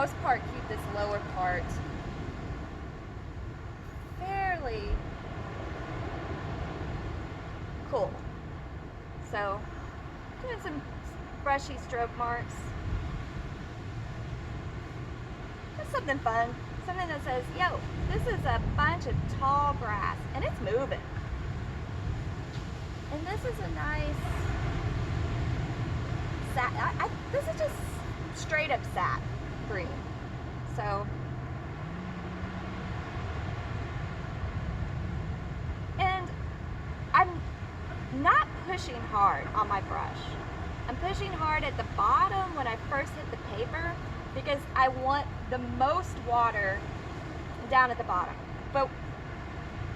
most part, keep this lower part fairly cool. So, doing some brushy stroke marks. Just something fun. Something that says, yo, this is a bunch of tall grass and it's moving. And this is a nice sat. This is just straight up sat green. So, and I'm not pushing hard on my brush. I'm pushing hard at the bottom when I first hit the paper because I want the most water down at the bottom. But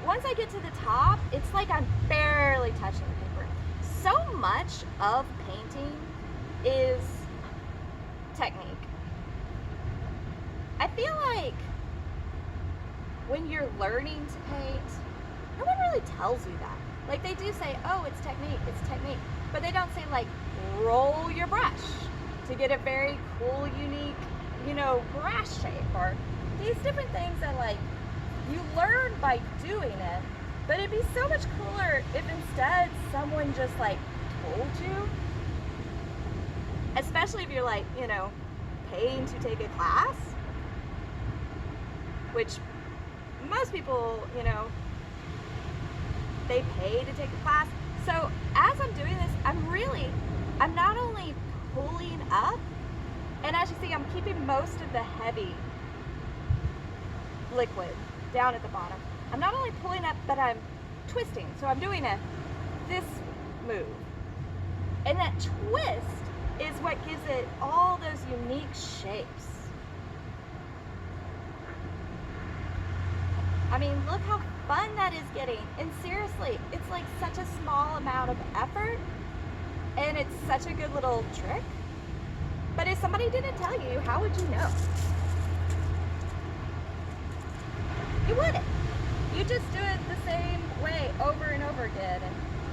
once I get to the top, it's like I'm barely touching the paper. So much of painting is technique. I feel like when you're learning to paint, no one really tells you that. Like they do say, oh, it's technique, but they don't say like, roll your brush to get a very cool, unique, you know, grass shape, or these different things that like you learn by doing it. But it'd be so much cooler if instead someone just like told you, especially if you're like, you know, paying to take a class, which most people, you know, they pay to take a class. So as I'm doing this, I'm not only pulling up, and as you see, I'm keeping most of the heavy liquid down at the bottom. I'm not only pulling up, but I'm twisting. So I'm doing this move. And that twist is what gives it all those unique shapes. I mean, look how fun that is getting. And seriously, it's like such a small amount of effort, and it's such a good little trick. But if somebody didn't tell you, how would you know? You wouldn't. You just do it the same way over and over again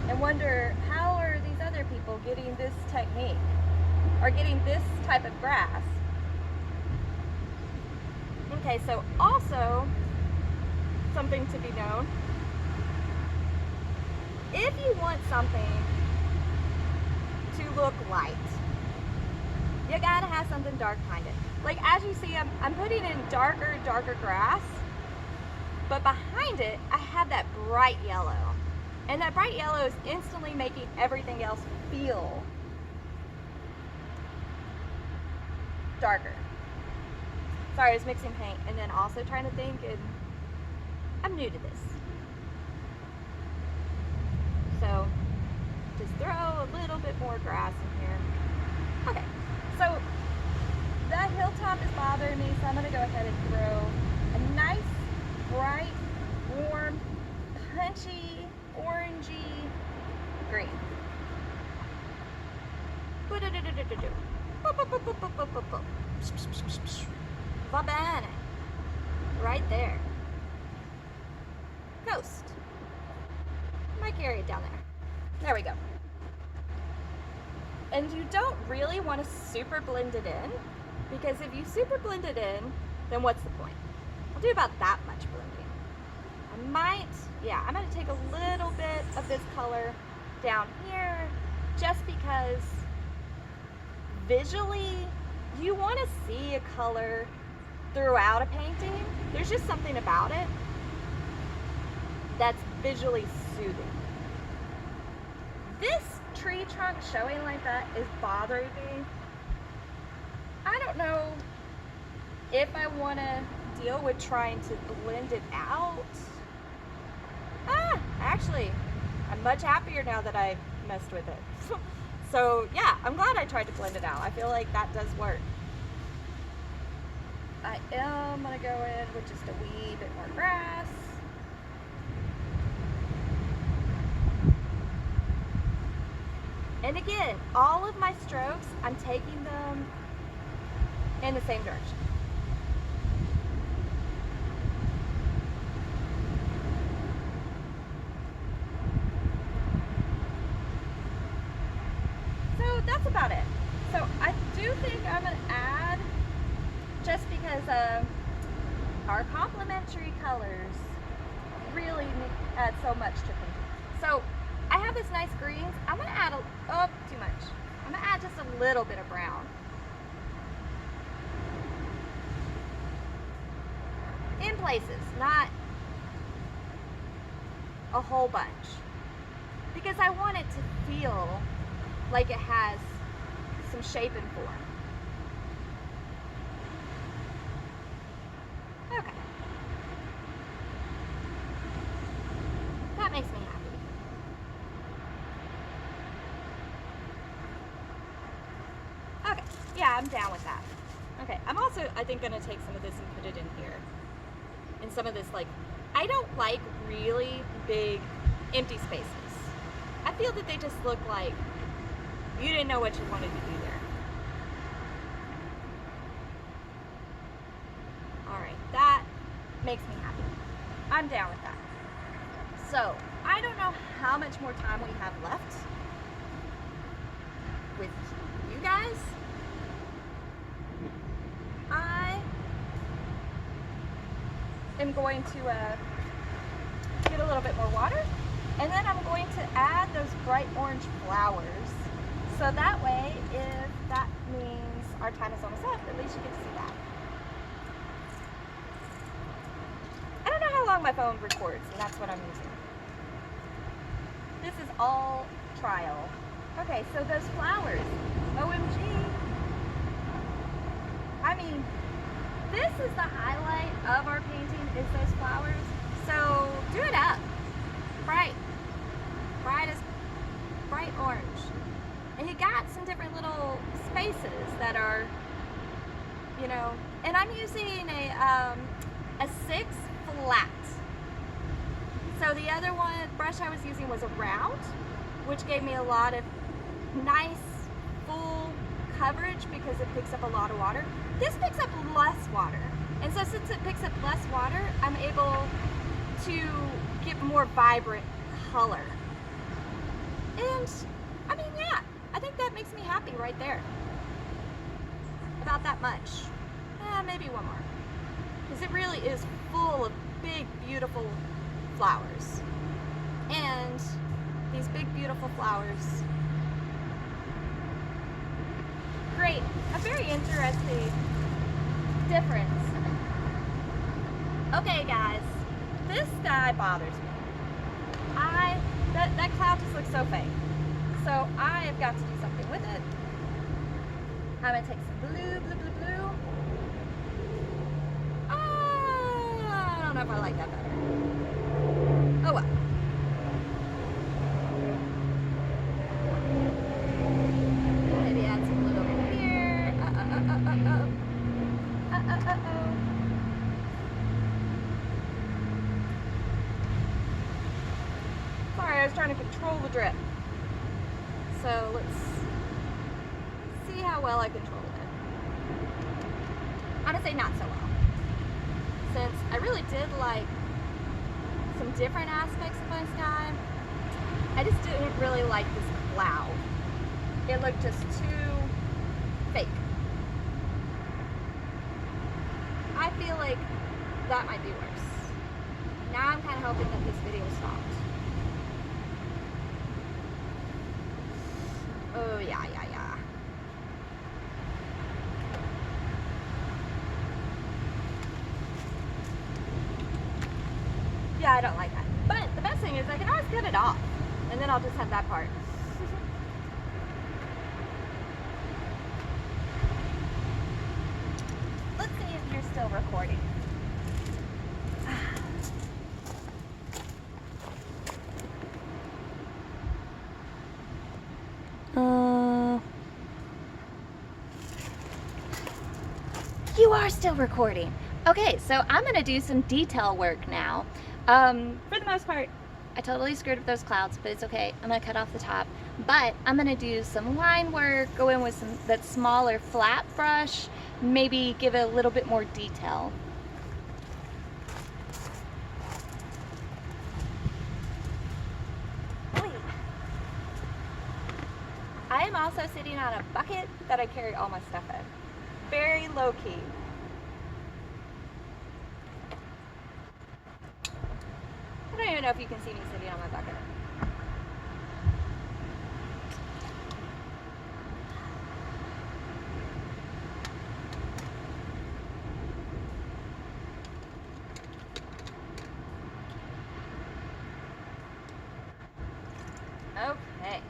and wonder, how are these other people getting this technique or getting this type of grass? Okay, so also something to be known, if you want something to look light, you gotta have something dark behind it. Like as you see, I'm putting in darker grass, but behind it, I have that bright yellow. And that bright yellow is instantly making everything else feel darker. Sorry, I was mixing paint and then also trying to think, and I'm new to this. So just throw a little bit more grass in here. Okay, so the hilltop is bothering me, so I'm gonna go ahead and throw a nice, bright, warm, punchy, orangey green. Va bene. Right there. Coast. Might carry it down there. There we go. And you don't really want to super blend it in, because if you super blend it in, then what's the point? I'll do about that much blending. I'm going to take a little bit of this color down here, just because visually you want to see a color throughout a painting. There's just something about it that's visually soothing. This tree trunk showing like that is bothering me. I don't know if I want to deal with trying to blend it out. Actually, I'm much happier now that I messed with it. So yeah, I'm glad I tried to blend it out. I feel like that does work. I am gonna go in with just a wee bit more grass. And again, all of my strokes, I'm taking them in the same direction. So that's about it. So I do think I'm gonna add just because our complementary colors really add so much to painting. So I have this nice greens. I'm gonna add too much. I'm gonna add just a little bit of brown. In places, not a whole bunch. Because I want it to feel like it has some shape and form. Okay. That makes me happy. Okay, yeah, I'm down with that. Okay, I'm also, I think, gonna take some of this and put it in here. And some of this, like, I don't like really big empty spaces. I feel that they just look like you didn't know what you wanted to do there. All right, that makes me happy. I'm down with that. So, I don't know how much more time we have left with you guys. I am going to get a little bit more water, and then I'm going to add those bright orange flowers. So that way, if that means our time is almost up, at least you get to see that. I don't know how long my phone records, and that's what I'm using. This is all trial. Okay, so those flowers, OMG. I mean, this is the highlight of our painting, is those flowers. So do it up. Bright as bright orange. And you got some different little spaces that are, you know, and I'm using a 6 flat. So the other brush I was using was a round, which gave me a lot of nice full coverage because it picks up a lot of water. This picks up less water. And so since it picks up less water, I'm able to get more vibrant color. And I mean, yeah, I think that makes me happy right there. About that much. Maybe one more. Because it really is full of big, beautiful flowers. And these big, beautiful flowers create a very interesting difference. Okay, guys, this guy bothers me. That cloud just looks so fake. So I have got to do something with it. I'm gonna take some blue. I don't know if I like that better. Oh well. Maybe add some blue over here. Sorry, I was trying to control the drip. So let's see how well I control it. I'm gonna say not so well. Since I really did like some different aspects of my sky, I just didn't really like this cloud. It looked just too fake. I feel like that might be worse. Now I'm kind of hoping that this video stopped. Oh, yeah. Yeah, I don't like that. But the best thing is I can always cut it off. And then I'll just have that part. Let's see if you're still recording. You are still recording. Okay, so I'm gonna do some detail work now. For the most part, I totally screwed up those clouds, but it's okay. I'm gonna cut off the top. But I'm gonna do some line work, go in with that smaller flat brush, maybe give it a little bit more detail. I am also sitting on a bucket that I carry all my stuff in. Very low key. I don't even know if you can see me sitting on my bucket. Okay,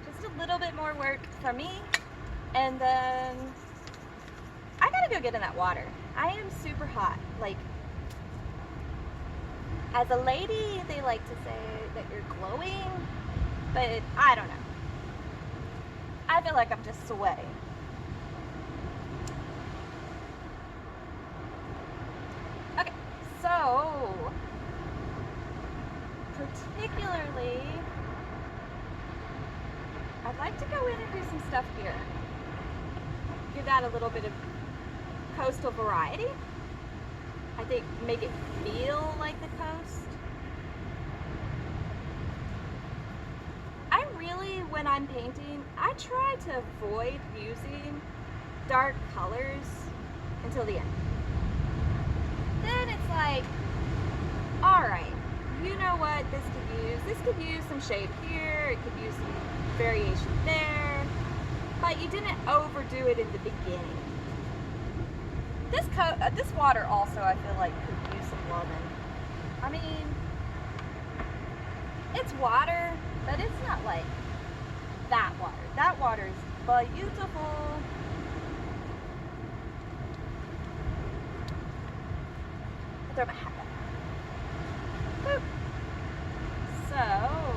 just a little bit more work from me, and then I gotta go get in that water. I am super hot. Like, as a lady, they like to say that you're glowing, but I don't know. I feel like I'm just sweating. Okay, so particularly, I'd like to go in and do some stuff here. Give that a little bit of coastal variety. I think make it feel like the coast. I really, when I'm painting, I try to avoid using dark colors until the end. Then it's like, all right, you know what this could use some shade here, it could use some variation there, but you didn't overdo it in the beginning. This water also, I feel like, could use some loving. I mean, it's water, but it's not like that water. That water is beautiful. I'll throw my hat back. Boop. So,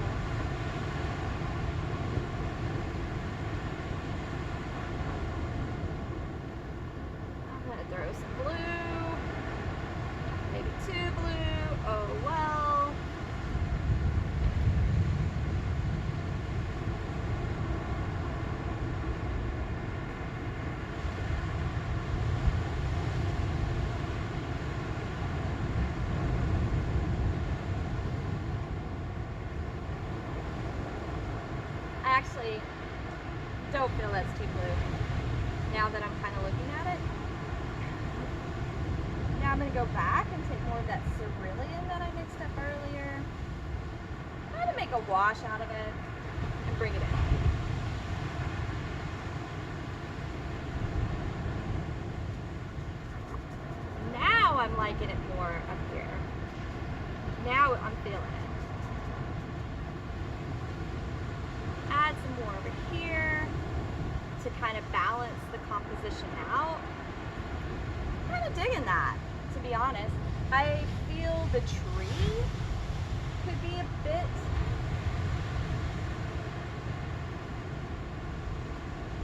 throw some blue, maybe 2 blue, oh well. I actually don't feel that's too blue now that I'm kind of looking at it. Now I'm going to go back and take more of that cerulean that I mixed up earlier. Try to make a wash out of it and bring it in. Now I'm liking it more up here. Now I'm feeling it. Add some more over here to kind of balance the composition out. I'm kind of digging that, to be honest. I feel the tree could be a bit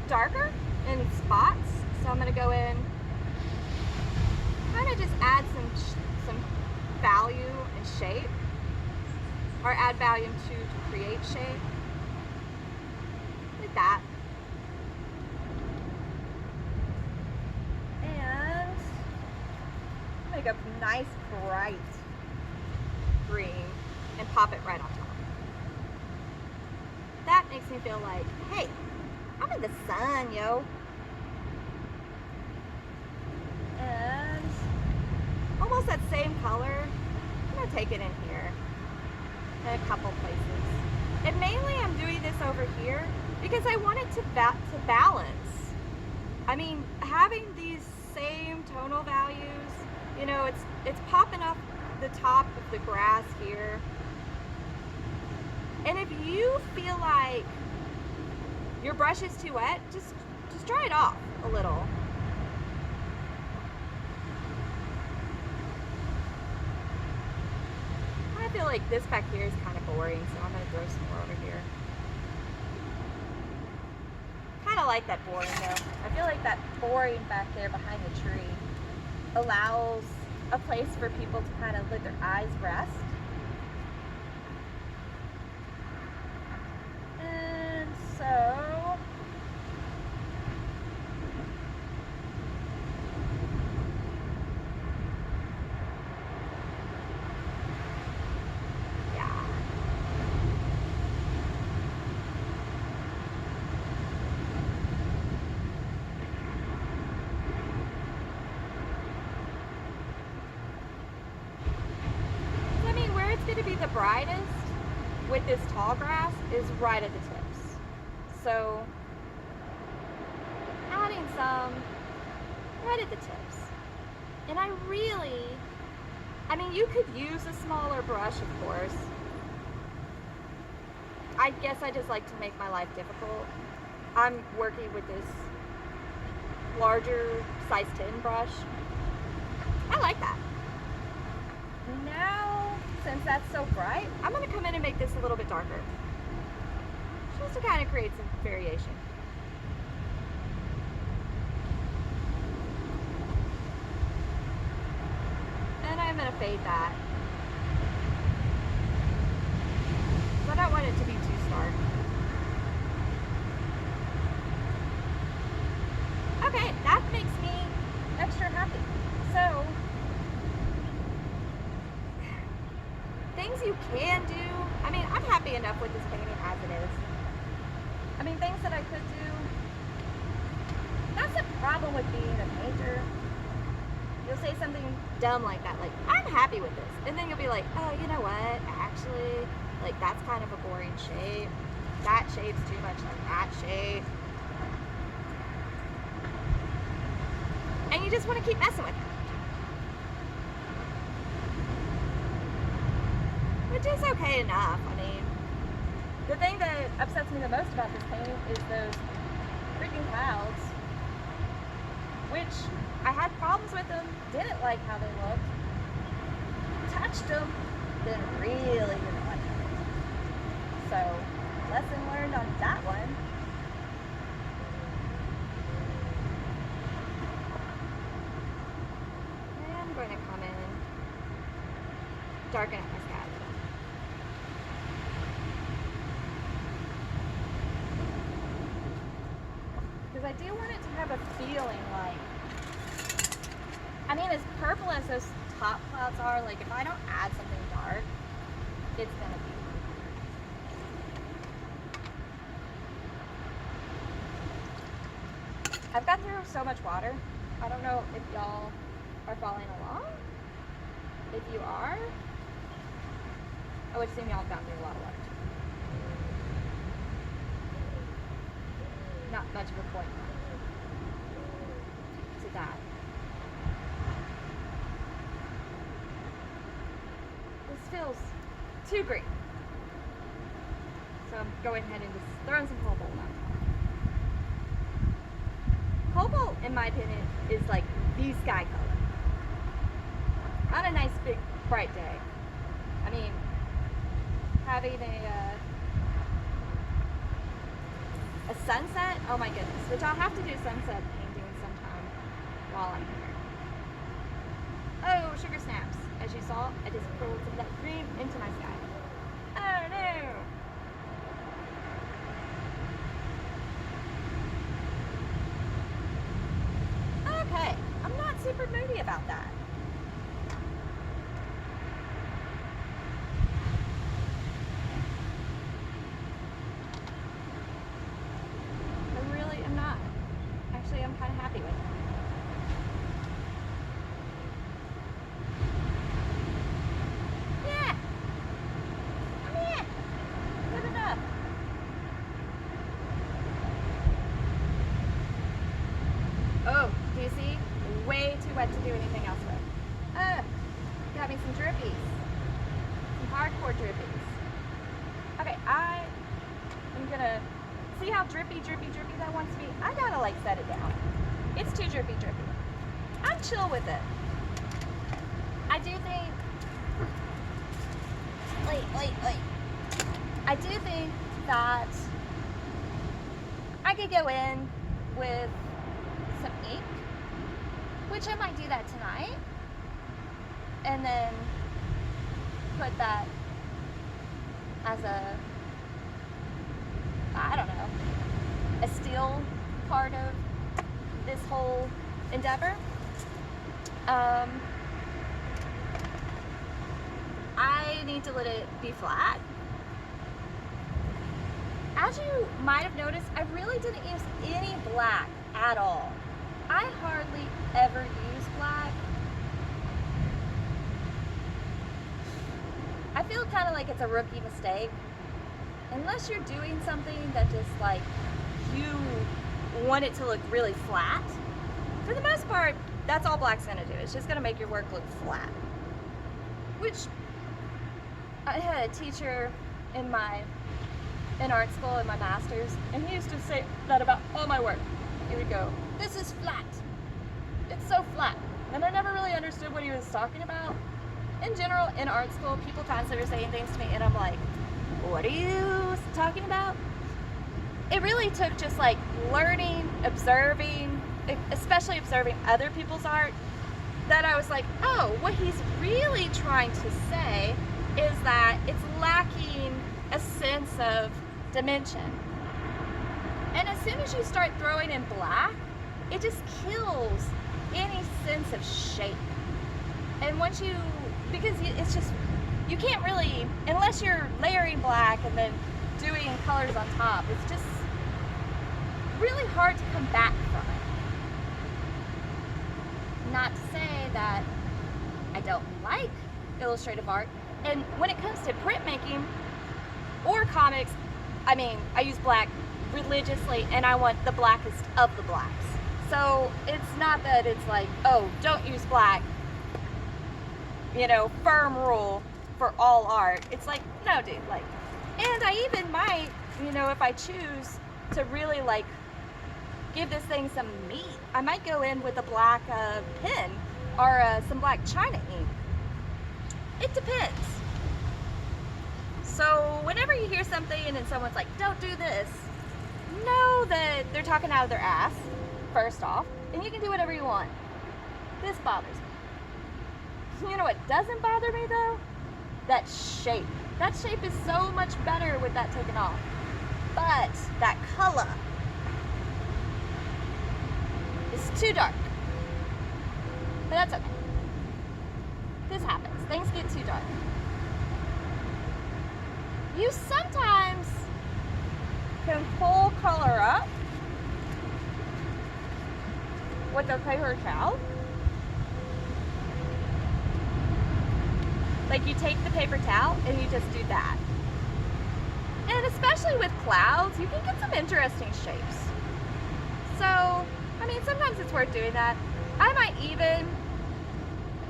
darker in spots, so I'm going to go in, kind of just add some value and shape, or add value to create shape, like that. Make a nice bright green and pop it right on top. That makes me feel like, hey, I'm in the sun, yo. And almost that same color, I'm gonna take it in here in a couple places. And mainly I'm doing this over here because I want it to balance. I mean, having these same tonal values, you know, it's popping up the top of the grass here. And if you feel like your brush is too wet, just dry it off a little. I feel like this back here is kind of boring, so I'm going to throw some more over here. Kind of like that boring though. I feel like that boring back there behind the tree allows a place for people to kind of let their eyes rest. And so yeah. I mean, brightest with this tall grass is right at the tips. So adding some right at the tips. And I mean, you could use a smaller brush, of course. I guess I just like to make my life difficult. I'm working with this larger size 10 brush. I like that. Now, since that's so bright, I'm going to come in and make this a little bit darker. Just to kind of create some variation. And I'm going to fade that. So I don't want it to be too stark. Okay, that makes me extra happy. So, things you can do. I mean, I'm happy enough with this painting as it is. I mean, things that I could do. That's the problem with being a painter. You'll say something dumb like that, like, I'm happy with this. And then you'll be like, oh, you know what? Actually, like, that's kind of a boring shape. That shape's too much like that shape. And you just want to keep messing with it. Which is okay enough. I mean, the thing that upsets me the most about this painting is those freaking clouds, which I had problems with them, didn't like how they looked, touched them, then really didn't like them. So, lesson learned on that one. And I'm going to come in, darken up my sky. Because I do want it to have a feeling like, I mean, as purple as those top clouds are, like if I don't add something dark, it's gonna be. I've gone through so much water. I don't know if y'all are following along. If you are, I would assume y'all have gone through a lot of water. Not much of a point to that. This feels too green. So I'm going ahead and just throwing some cobalt on. Cobalt, in my opinion, is like the sky color. On a nice big bright day. I mean, having a sunset, oh my goodness, which I'll have to do sunset painting sometime while I'm here. Oh, sugar snaps. As you saw, I just pulled some of that green into my sky. Oh no! Okay, I'm not super moody about that. I'm kind of happy with it. Yeah. Yeah. Good enough. Oh, do you see? Way too wet to do anything else with. Got me some drippies. Some hardcore drippies. Okay, I am gonna see how drippy that wants to be. I gotta like set it down. It's too drippy. I'm chill with it. I do think, I do think that I could go in with some ink, which I might do that tonight, and then put that as a, I don't know, a steel part of this whole endeavor. I need to let it be flat. As you might have noticed, I really didn't use any black at all. I hardly ever use black. I feel kind of like it's a rookie mistake. Unless you're doing something that just like you want it to look really flat, for the most part, that's all black's gonna do. It's just gonna make your work look flat. Which, I had a teacher in art school in my master's, and he used to say that about all my work. He would go, "This is flat. It's so flat." And I never really understood what he was talking about. In general, in art school, people constantly were saying things to me, and I'm like, what are you talking about? It really took just like learning, observing, especially observing other people's art, that I was like, oh, what he's really trying to say is that it's lacking a sense of dimension. And as soon as you start throwing in black, it just kills any sense of shape. And once you, because it's just, you can't really, unless you're layering black and then doing colors on top, it's just really hard to come back from it. Not to say that I don't like illustrative art. And when it comes to printmaking or comics, I mean, I use black religiously, and I want the blackest of the blacks. So it's not that it's like, oh, don't use black, you know, firm rule for all art. It's like, no, dude, like, and I even might, you know, if I choose to really like give this thing some meat, I might go in with a black pen or some black China ink. It depends. So whenever you hear something and someone's like, don't do this, know that they're talking out of their ass, first off, and you can do whatever you want. This bothers me. You know what doesn't bother me though? That shape. That shape is so much better with that taken off. But that color is too dark. But that's okay. This happens. Things get too dark. You sometimes can pull color up with a paper towel. Like you take the paper towel and you just do that. And especially with clouds, you can get some interesting shapes. So, I mean, sometimes it's worth doing that. I might even,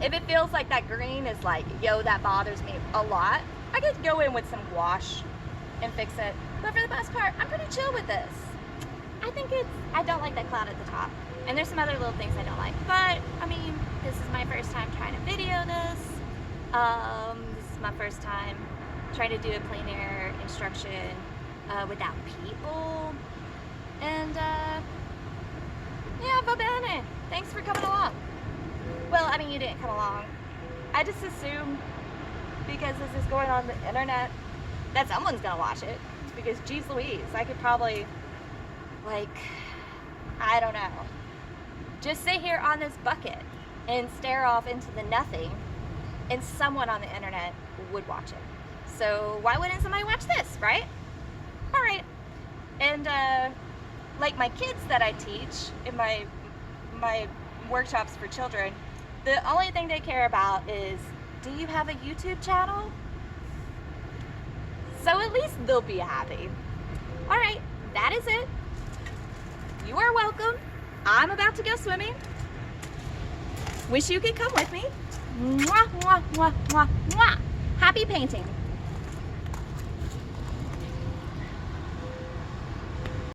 if it feels like that green is like, yo, that bothers me a lot, I could go in with some gouache and fix it. But for the most part, I'm pretty chill with this. I don't like that cloud at the top. And there's some other little things I don't like. But, I mean, this is my first time trying to video this. This is my first time trying to do a plein air instruction without people. And, yeah, va bene. Thanks for coming along. Well, I mean, you didn't come along. I just assumed, because this is going on the internet, that someone's gonna watch it. Because, geez Louise, I could probably, like, I don't know, just sit here on this bucket and stare off into the nothing, and someone on the internet would watch it. So why wouldn't somebody watch this, right? All right. And like my kids that I teach in my workshops for children, the only thing they care about is, do you have a YouTube channel? So at least they'll be happy. All right, that is it. You are welcome. I'm about to go swimming. Wish you could come with me. Mwah, mwah, mwah, mwah, mwah. Happy painting.